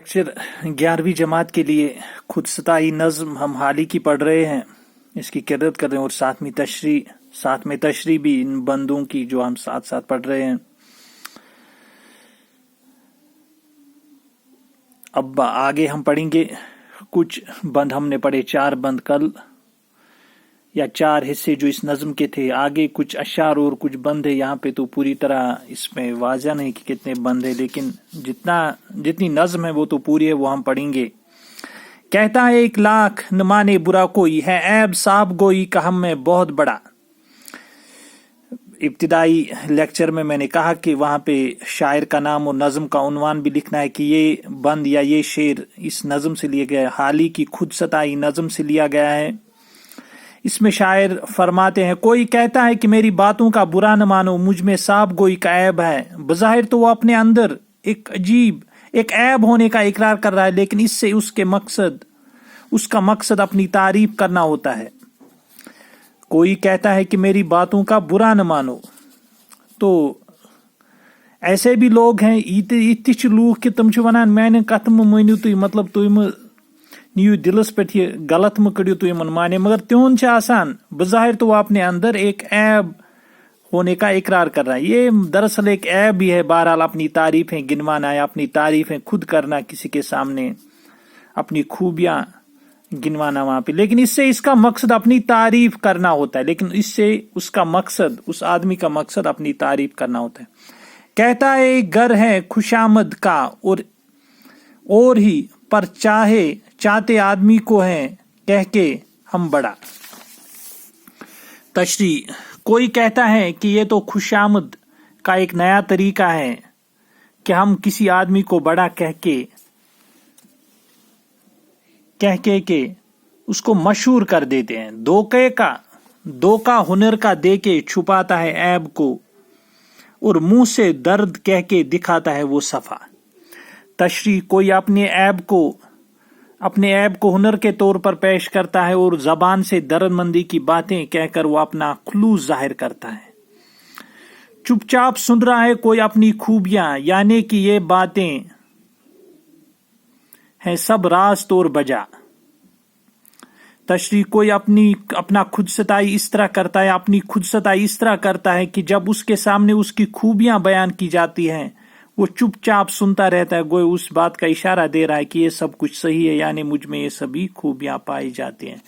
Lecture 11वीं जमात के लिए खुद सताई नज़्म हम हाल ही की पढ़ रहे हैं, इसकी किरत कर रहे हैं और साथ में तशरी भी इन बंदों की जो हम साथ साथ पढ़ रहे हैं। अब आगे हम पढ़ेंगे कुछ बंद हमने पढ़े, 4 बंद कल या 4 हिस्से जो इस नज़्म के थे। आगे कुछ अशार और कुछ बंद है, यहाँ पे तो पूरी तरह इसमें वाज़ा नहीं कि कितने बंद है, लेकिन जितनी नज़्म है वो तो पूरी है, वो हम पढ़ेंगे। कहता है 1 लाख न माने बुरा कोई है, ऐब साब गोई का हम में बहुत बड़ा। इब्तिदाई लेक्चर में मैंने कहा कि वहाँ पे शायर का नाम और नज़्म का उन्वान भी लिखना है कि ये बंद या ये शेर इस नज़्म से लिया गया है, हाल ही की खुद सताई नज़्म से लिया गया है। इसमें शायर फरमाते हैं, कोई कहता है कि मेरी बातों का बुरा न मानो, मुझ में साब गोई का ऐब है। बज़ाहिर तो वो अपने अंदर एक ऐब होने का इकरार कर रहा है, लेकिन इससे उसका मकसद अपनी तारीफ करना होता है। कोई कहता है कि मेरी बातों का बुरा न मानो, तो ऐसे भी लोग हैं इतिच लूख कि तुम वनान मैंने कत मानियो तुम, मतलब तुम नियो दिलस पे ये गलत म करियो तुम माने, मगर त्यों आसान बज़ाहिर तो वो अपने अंदर एक ऐब होने का इकरार कर रहा है। ये दरअसल एक ऐब भी है। बहरहाल अपनी तारीफें गिनवाना या अपनी तारीफें खुद करना, किसी के सामने अपनी खूबियां गिनवाना वहां पे, लेकिन इससे इसका मकसद अपनी तारीफ करना होता है, लेकिन इससे उसका मकसद, उस आदमी का मकसद अपनी तारीफ करना होता है। कहता है घर है खुशामद का और ही पर चाहते आदमी को है कह के हम बड़ा। तशरी, कोई कहता है कि ये तो खुशामद का एक नया तरीका है कि हम किसी आदमी को बड़ा कह के उसको मशहूर कर देते हैं। धोखा हुनर का दे के छुपाता है ऐब को, और मुंह से दर्द कह के दिखाता है वो सफा। तशरी, कोई अपने ऐब को हुनर के तौर पर पेश करता है और जबान से दर्दमंदी की बातें कहकर वो अपना खुलूस जाहिर करता है। चुपचाप सुन रहा है कोई अपनी खूबियां, यानी कि ये बातें हैं सब राज तोड़ बजा। तशरी, कोई अपना खुद सताई इस तरह करता है कि जब उसके सामने उसकी खूबियां बयान की जाती हैं वो चुपचाप सुनता रहता है, गोय उस बात का इशारा दे रहा है कि ये सब कुछ सही है, यानी मुझ में ये सभी खूबियां पाई जाती हैं।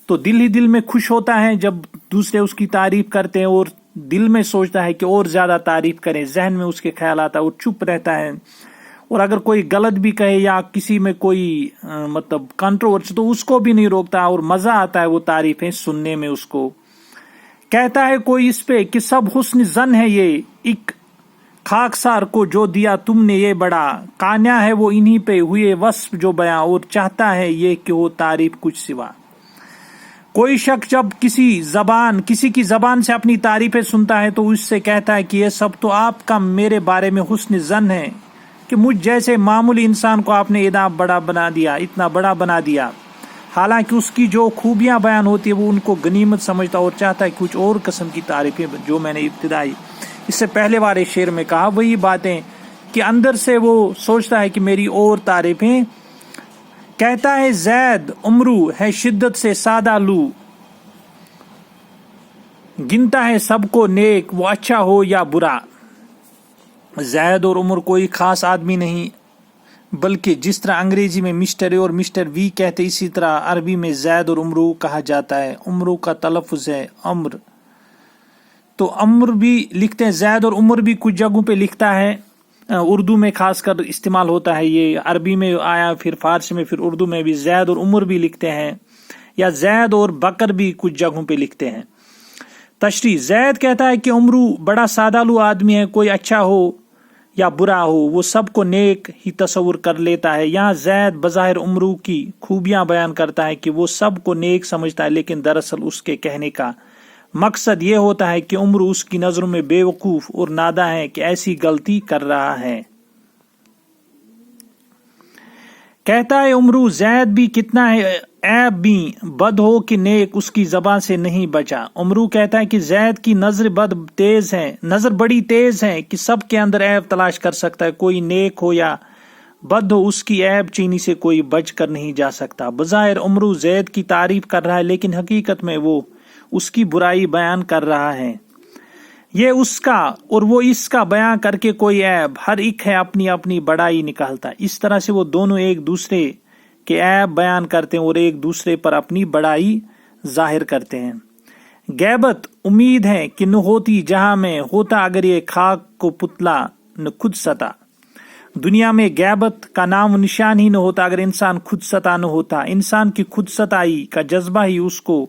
तो दिल ही दिल में खुश होता है जब दूसरे उसकी तारीफ करते हैं, और दिल में सोचता है कि और ज्यादा तारीफ करें, जहन में उसके ख्याल आता है और चुप रहता है। और अगर कोई गलत भी कहे या किसी में कोई मतलब कंट्रोवर्सी, तो उसको भी नहीं रोकता और मजा आता है वो तारीफें सुनने में उसको। कहता है कोई इस पे कि सब हुस्न जन है ये, एक खाकसार को जो दिया तुमने ये बड़ा, कान्या है वो इन्हीं पे हुए वस्फ जो बयां, और चाहता है ये कि हो तारीफ कुछ सिवा। कोई शख्स जब किसी की जबान से अपनी तारीफें सुनता है तो उससे कहता है कि ये सब तो आपका मेरे बारे में हुस्न जन है कि मुझ जैसे मामूली इंसान को आपने इतना बड़ा बना दिया। हालांकि उसकी जो खूबियां बयान होती है वो उनको गनीमत समझता और चाहता है कुछ और किस्म की तारीफें, जो मैंने इब्तिदाई इससे पहले वाले शेर में कहा वही बातें कि अंदर से वो सोचता है कि मेरी और तारीफें। कहता है जैद उमरू है शिद्दत से सादा लू, गिनता है सबको नेक वो अच्छा हो या बुरा। जैद और उमर कोई खास आदमी नहीं, बल्कि जिस तरह अंग्रेजी में मिस्टर ए और मिस्टर वी कहते, इसी तरह अरबी में जैद और उमरू कहा जाता है। उमरू का तलफ़ुज़ है अम्र, तो अम्र भी लिखते हैं, जैद और उमर भी कुछ जगहों पे लिखता है, उर्दू में खासकर इस्तेमाल होता है ये, अरबी में आया, फिर फारसी में, फिर उर्दू में भी जैद और उमर भी लिखते हैं, या जैद और बकर भी कुछ जगहों पे लिखते हैं। तशरी, जैद कहता है कि उमरू बड़ा सादालू आदमी है, कोई अच्छा हो या बुरा हो वो सबको नेक ही तस्वुर कर लेता है। यहाँ जैद बज़ाहिर उमरू की खूबियां बयान करता है कि वो सबको नेक समझता है, लेकिन दरअसल उसके कहने का मकसद ये होता है कि उम्र उसकी नजरों में बेवकूफ और नादा है कि ऐसी गलती कर रहा है। कहता है उमरू जैद भी कितना है ऐब भी बद हो कि नेक उसकी जबान से नहीं बचा। उमरू कहता है कि जैद की नजर बड़ी तेज है कि सबके अंदर ऐब तलाश कर सकता है, कोई नेक हो या بد ہو اس کی عیب چینی سے کوئی بچ کر نہیں جا سکتا. بظاہر عمرو زید کی تعریف کر رہا ہے لیکن حقیقت میں وہ اس کی برائی بیان کر رہا ہے. یہ اس کا اور وہ اس کا بیان کر کے کوئی عیب، ہر ایک ہے اپنی اپنی بڑائی نکالتا. اس طرح سے وہ دونوں ایک دوسرے کے عیب بیان کرتے ہیں اور ایک دوسرے پر اپنی بڑائی ظاہر کرتے ہیں. غیبت امید ہے کہ نہ ہوتی جہاں میں ہوتا اگر یہ خاک کو پتلا نہ خود ستا. دنیا میں غیبت کا نام و نشان ہی نہ ہوتا اگر انسان خود ستا نہ ہوتا. انسان کی خود ستائی کا جذبہ ہی اس کو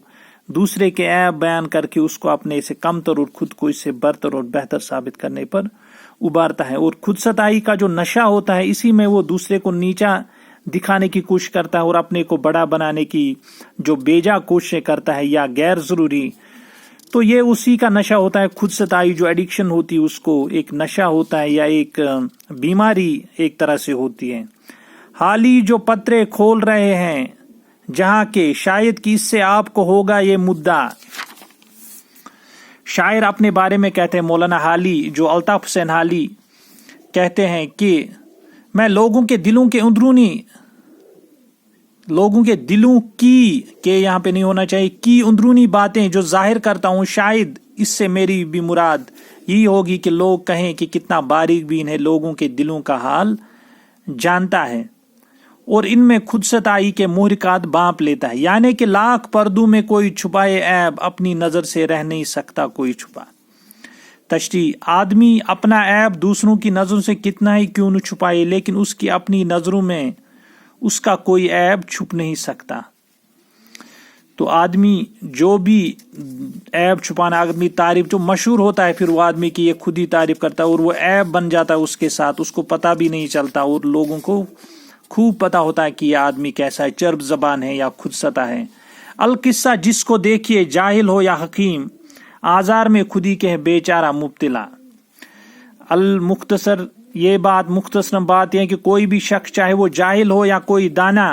دوسرے کے عیب بیان کر کے اس کو اپنے سے کمتر اور خود کو اس سے برتر اور بہتر ثابت کرنے پر ابھارتا ہے. اور خود ستائی کا جو نشہ ہوتا ہے اسی میں وہ دوسرے کو نیچا دکھانے کی کوشش کرتا ہے اور اپنے کو بڑا بنانے کی جو بیجا کوششیں کرتا ہے یا غیر ضروری، تو یہ اسی کا نشہ ہوتا ہے. خود ستائی جو ایڈکشن ہوتی ہے اس کو ایک نشہ ہوتا ہے یا ایک بیماری ایک طرح سے ہوتی ہے. حالی جو پترے کھول رہے ہیں جہاں کے شاید کہ اس سے آپ کو ہوگا یہ مدعا. شاعر اپنے بارے میں کہتے ہیں، مولانا حالی جو الطاف حسین حالی کہتے ہیں کہ میں لوگوں کے دلوں کے اندرونی، لوگوں کے دلوں کی کہ یہاں پہ نہیں ہونا چاہیے، کی اندرونی باتیں جو ظاہر کرتا ہوں، شاید اس سے میری بھی مراد یہی ہوگی کہ لوگ کہیں کہ کتنا باریک بین ہے، لوگوں کے دلوں کا حال جانتا ہے اور ان میں خود ستائی کے محرکات بانپ لیتا ہے. یعنی کہ لاکھ پردوں میں کوئی چھپائے عیب اپنی نظر سے رہ نہیں سکتا کوئی چھپا. تشریح: آدمی اپنا عیب دوسروں کی نظروں سے کتنا ہی کیوں نہ چھپائے لیکن اس کی اپنی نظروں میں اس کا کوئی عیب چھپ نہیں سکتا. تو آدمی جو بھی عیب چھپانا، آدمی تعریف جو مشہور ہوتا ہے پھر وہ آدمی کی یہ خود ہی تعریف کرتا ہے اور وہ عیب بن جاتا ہے اس کے ساتھ، اس کو پتہ بھی نہیں چلتا اور لوگوں کو خوب پتہ ہوتا ہے کہ یہ آدمی کیسا ہے، چرب زبان ہے یا خود ستا ہے. القصہ جس کو دیکھیے جاہل ہو یا حکیم، آزار میں خودی کے بیچارہ مبتلا. المختصر، یہ بات مختصر بات یہ ہے کہ کوئی بھی شخص چاہے وہ جاہل ہو یا کوئی دانا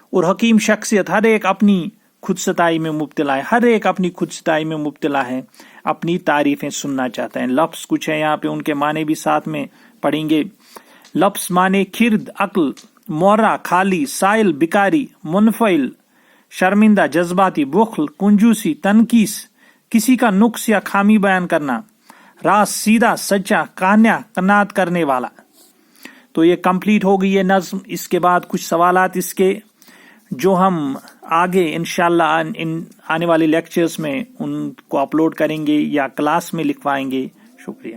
اور حکیم شخصیت، ہر ایک اپنی خود ستائی میں مبتلا ہے، ہر ایک اپنی خود ستائی میں مبتلا ہے، اپنی تعریفیں سننا چاہتا ہے. لفظ کچھ ہے یہاں پہ، ان کے معنی بھی ساتھ میں پڑھیں گے. لفظ معنی خرد عقل، مورا خالی، سائل بیکاری، منفعل شرمندہ، جذباتی، بخل کنجوسی، تنکیس کسی کا نقص یا خامی بیان کرنا، راست سیدھا سچا، کہانیاں قناعت کرنے والا. تو یہ کمپلیٹ ہو گئی یہ نظم. اس کے بعد کچھ سوالات اس کے جو ہم آگے انشاءاللہ آنے والے لیکچرز میں ان کو اپلوڈ کریں گے یا کلاس میں لکھوائیں گے. شکریہ.